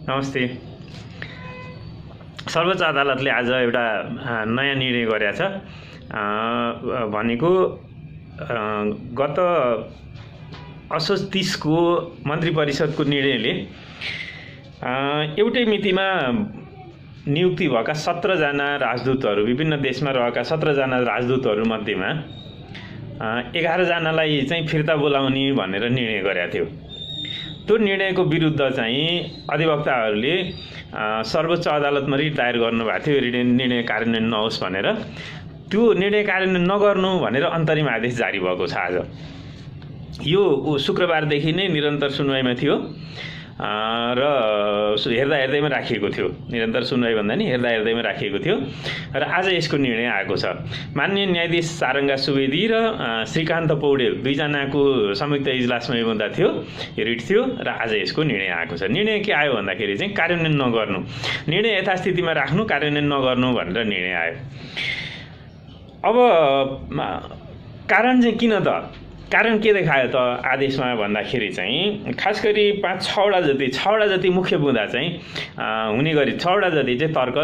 नमस्ते। सर्वोच्च अदालतले आज एउटा नयाँ निर्णय गरेको छ। भनेको गत असोज 30 को मन्त्री परिषदको निर्णयले एउटै मितिमा नियुक्ति भएका 17 जना राजदूतहरू, विभिन्न देशमा रहेका 17 जना राजदूतहरू मध्येमा 11 जनालाई चाहिँ फिर्ता बोलाउने भनेर निर्णय गरेको थियो। त्यो निर्णयको विरुद्ध चाहिँ अधिवक्ताहरूले सर्वोच्च अदालतमा रिट दायर गर्नुभएको थियो, निर्णय कार्यान्वयन नहोस् भनेर। त्यो निर्णय कार्यान्वयन नगर्नु भनेर अन्तरिम आदेश जारी भएको छ। आज यो शुक्रबारदेखि नै निरन्तर सुनवाईमा थियो र हेर्दैमा राखिएको थियो। निरन्तर सुनवाई भन्दा नि हेर्दैमा राखिएको थियो र आज यसको निर्णय आएको छ। माननीय न्यायाधीश सारङ्गा सुवेदी र श्रीकान्त पौडेल दुईजनाको संयुक्त इजलासमा यो मुद्दा थियो, यो रिट थियो र आज यसको निर्णय आएको छ। निर्णय के आयो भन्दाखेरि चाहिँ कार्यान्वयन नगर्नु, निर्णय यथास्थितिमा राख्नु, कार्यान्वयन नगर्नु भनेर निर्णय आयो। अब कारण चाहिँ किन त, कारण के देखायो त आदेशमा भन्दाखेरि चाहिँ खास गरी 5-6वटा जति मुख्य बुँदा चाहिँ हुने गरी 6वटा जति चाहिँ तर्क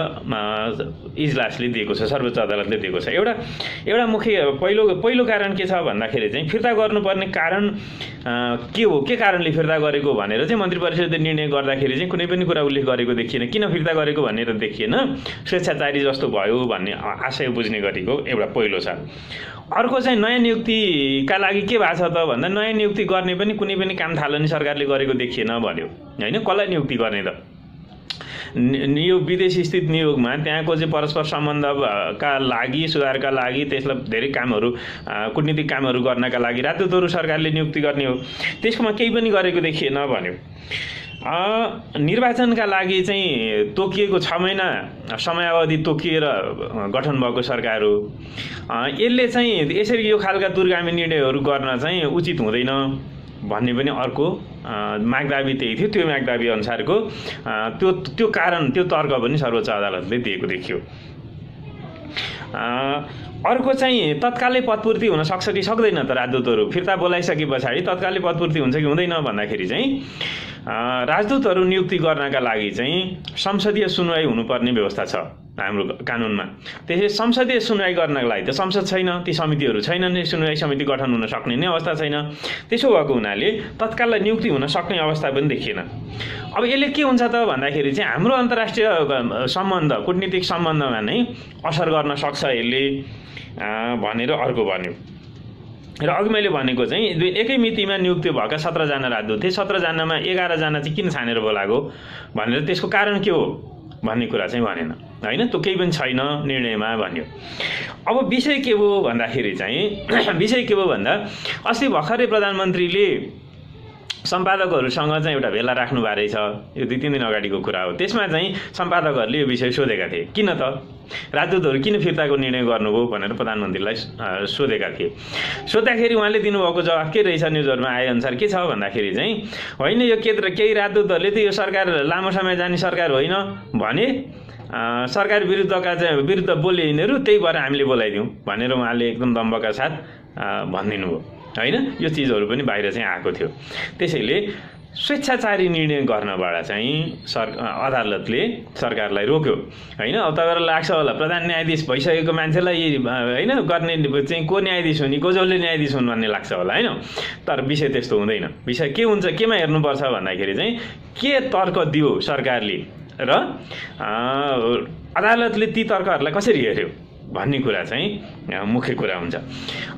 इजलासले दिएको छ, सर्वोच्च अदालतले दिएको छ। एउटा मुख्य पहिलो कारण के छ भन्दाखेरि चाहिँ फिर्ता गर्नुपर्ने कारण के हो, के कारणले फिर्ता गरेको भनेर चाहिँ मन्त्री परिषदले निर्णय गर्दाखेरि चाहिँ कुनै पनि कुरा उल्लेख गरेको देखिएन। किन फिर्ता गरेको भनेर देखिएन, स्वेच्छाचारी जस्तो भयो भन्ने आशय बुझ्ने गरेको एउटा पहिलो छ। अर्को चाहिँ नयाँ नियुक्तिका लागि के भएको छ त भन्दा नयाँ नियुक्ति गर्ने पनि कुनै पनि काम थालनी सरकारले गरेको देखिएन भन्यो हैन। कसलाई नियुक्ति गर्ने त? यो विदेश स्थित नियोगमा त्यहाँको चाहिँ परस्पर सम्बन्धका लागि, सुधारका लागि, त्यसलाई धेरै कामहरू, कूटनीतिक कामहरू गर्नका लागि राजदूतहरू सरकारले नियुक्ति गर्ने हो। त्यसकोमा केही पनि गरेको देखिएन भन्यो। निर्वाचनका लागि चाहिँ तोकिएको 6 महिना समयावधि तोकिएर गठन भएको सरकार हो। यसले चाहिँ यसरी यो खालका दूरगामी निर्णयहरू गर्न चाहिँ उचित हुँदैन भन्ने पनि अर्को मागदाबी त्यही थियो। त्यो मागदाबी अनुसारको त्यो कारण, त्यो तर्क पनि सर्वोच्च अदालतले दिएको देखियो। अर्को चाहिँ तत्कालै पदपूर्ति हुन सक्छ कि सक्दैन त? राजदूतहरू फिर्ता बोलाइसके पछाडि तत्कालै पदपूर्ति हुन्छ कि हुँदैन भन्दाखेरि चाहिँ राजदूतहरू नियुक्ति गर्नका लागि चाहिँ संसदीय सुनवाई हुनुपर्ने व्यवस्था छ हाम्रो कानुनमा। त्यसै संसदीय सुनवाई गर्नका लागि त संसद छैन, ती समितिहरू छैनन्, सुनवाई समिति गठन हुन सक्ने नै अवस्था छैन। त्यसो भएको हुनाले तत्कालै नियुक्ति हुन सक्ने अवस्था पनि देखिएन। अब यसले के हुन्छ त भन्दाखेरि चाहिँ हाम्रो अन्तर्राष्ट्रिय सम्बन्ध, कूटनीतिक सम्बन्धमा नै असर गर्न सक्छ यसले भनेर अर्को भन्यो। र अघि मैले भनेको चाहिँ एकै मितिमा नियुक्ति भएका 17 जना राजदूत थिए। 17 जनामा 11 जना चाहिँ किन छानेर बोलाएको भनेर त्यसको कारण के हो भन्ने कुरा चाहिँ भनेन हैन। त्यो केही पनि छैन निर्णयमा भन्यो। अब विषय के हो भन्दाखेरि चाहिँ विषय के हो भन्दा अस्ति भर्खरै प्रधानमन्त्रीले सम्पादकहरूसँग चाहिँ एउटा भेला राख्नु भएको रहेछ। यो 2-3 दिन अगाडिको कुरा हो। त्यसमा चाहिँ सम्पादकहरूले यो विषय सोधेका थिए, किन त राजदूतहरू किन फिर्ताको निर्णय गर्नुभयो भनेर प्रधानमन्त्रीलाई सोधेका थिए। सोद्धाखेरि उहाँले दिनुभएको जवाफ के रहेछ न्युजहरूमा आएअनुसार के छ भन्दाखेरि चाहिँ होइन, यो केही राजदूतहरूले त यो सरकार लामो समय जाने सरकार होइन भने सरकार विरुद्ध बोले यिनीहरू, त्यही भएर हामीले बोलाइदिउँ भनेर उहाँले एकदम दम्बका साथ भनिदिनु भयो हैन। यो चिजहरू पनि बाहिर चाहिँ आएको थियो। त्यसैले स्वेच्छाचारी निर्णय गर्नबाट चाहिँ अदालतले सरकारलाई रोक्यो हैन। अब तपाईँलाई लाग्छ होला प्रधान न्यायाधीश भइसकेको मान्छेलाई हैन गर्ने चाहिँ को न्यायाधीश हुने, को जसले न्यायाधीश हुन् भन्ने लाग्छ होला हैन। तर विषय त्यस्तो हुँदैन। विषय के हुन्छ, केमा हेर्नुपर्छ भन्दाखेरि चाहिँ के तर्क दियो सरकारले र अदालतले ती तर्कहरूलाई कसरी हेर्यो भन्ने कुरा चाहिँ मुख्य कुरा हुन्छ।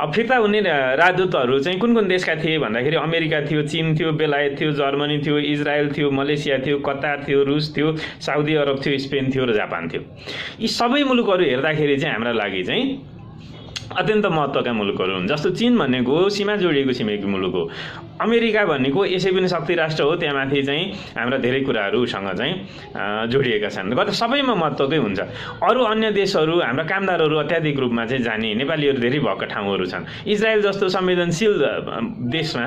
अब फिर्ता हुने राजदूतहरू चाहिँ कुन कुन देशका थिए भन्दाखेरि अमेरिका थियो, चीन थियो, बेलायत थियो, जर्मनी थियो, इजरायल थियो, मलेसिया थियो, कतार थियो, रुस थियो, साउदी अरब थियो, स्पेन थियो र जापान थियो। यी सबै मुलुकहरू हेर्दाखेरि चाहिँ हाम्रा लागि चाहिँ अत्यन्त महत्त्वका मुलुकहरू हुन्। जस्तो चीन भनेको सीमा जोडिएको छिमेकी मुलुक हो। अमेरिका भनेको यसै पनि शक्ति राष्ट्र हो। त्यहाँमाथि चाहिँ हाम्रा धेरै कुराहरूसँग चाहिँ जोडिएका छन्। गत सबैमा महत्त्वकै हुन्छ। अरू अन्य देशहरू, हाम्रा कामदारहरू अत्याधिक रूपमा चाहिँ जाने, नेपालीहरू धेरै भएका ठाउँहरू छन्। इजरायल जस्तो संवेदनशील देशमा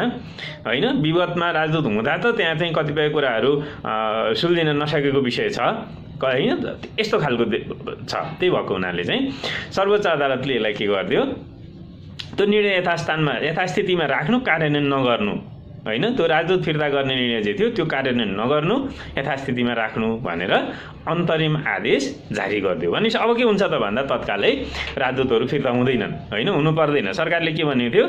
हैन विवादमा राजदूत हुँदा त त्यहाँ चाहिँ कतिपय कुराहरू सुल्झिन नसकेको विषय छ हैन। यस्तो खालको छ। त्यही भएको हुनाले चाहिँ सर्वोच्च अदालतले यसलाई के गरिदियो, त्यो निर्णय यथास्थितिमा राख्नु, कार्यान्वयन नगर्नु होइन, त्यो राजदूत फिर्ता गर्ने निर्णय जे थियो त्यो कार्यान्वयन नगर्नु, यथास्थितिमा राख्नु भनेर अन्तरिम आदेश जारी गरिदियो। भनेपछि अब के हुन्छ त भन्दा तत्कालै राजदूतहरू फिर्ता हुँदैनन्, होइन, हुनु पर्दैन। सरकारले के भनेको थियो,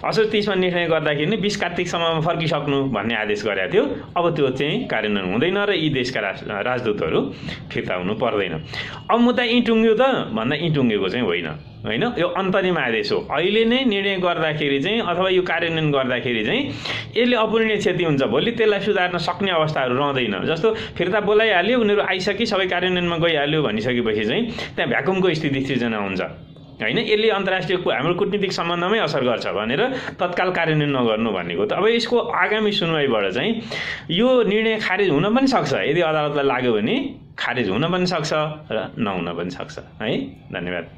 असोज 30मा निर्णय गर्दाखेरि नै 20 कार्तिकसम्ममा फर्किसक्नु भन्ने आदेश गरेको थियो। अब त्यो चाहिँ कार्यान्वयन हुँदैन र यी देशका राजदूतहरू फिर्ता हुनु पर्दैन। अब मुद्दा यहीँ टुङ्ग्यो त भन्दा यहीँ टुङ्गेको चाहिँ होइन, होइन, यो अन्तरिम आदेश हो। अहिले नै निर्णय गर्दाखेरि चाहिँ अथवा यो कार्यान्वयन गर्दाखेरि चाहिँ यसले अपूरणीय क्षति हुन्छ, भोलि त्यसलाई सुधार्न सक्ने अवस्थाहरू रहँदैन। जस्तो फिर्ता बोलाइहाल्यो, उनीहरू आइसके सबै कार्यान्वयनमा गइहाल्यो भनिसकेपछि चाहिँ त्यहाँ भ्याकुमको स्थिति सृजना हुन्छ, होइन। यसले अन्तर्राष्ट्रिय हाम्रो कूटनीतिक सम्बन्धमै असर गर्छ भनेर तत्काल कार्यान्वयन नगर्नु भनेको त अब यसको आगामी सुनवाईबाट चाहिँ यो निर्णय खारेज हुन पनि सक्छ। यदि अदालतलाई लाग्यो भने खारेज हुन पनि सक्छ र नहुन पनि सक्छ, है। धन्यवाद।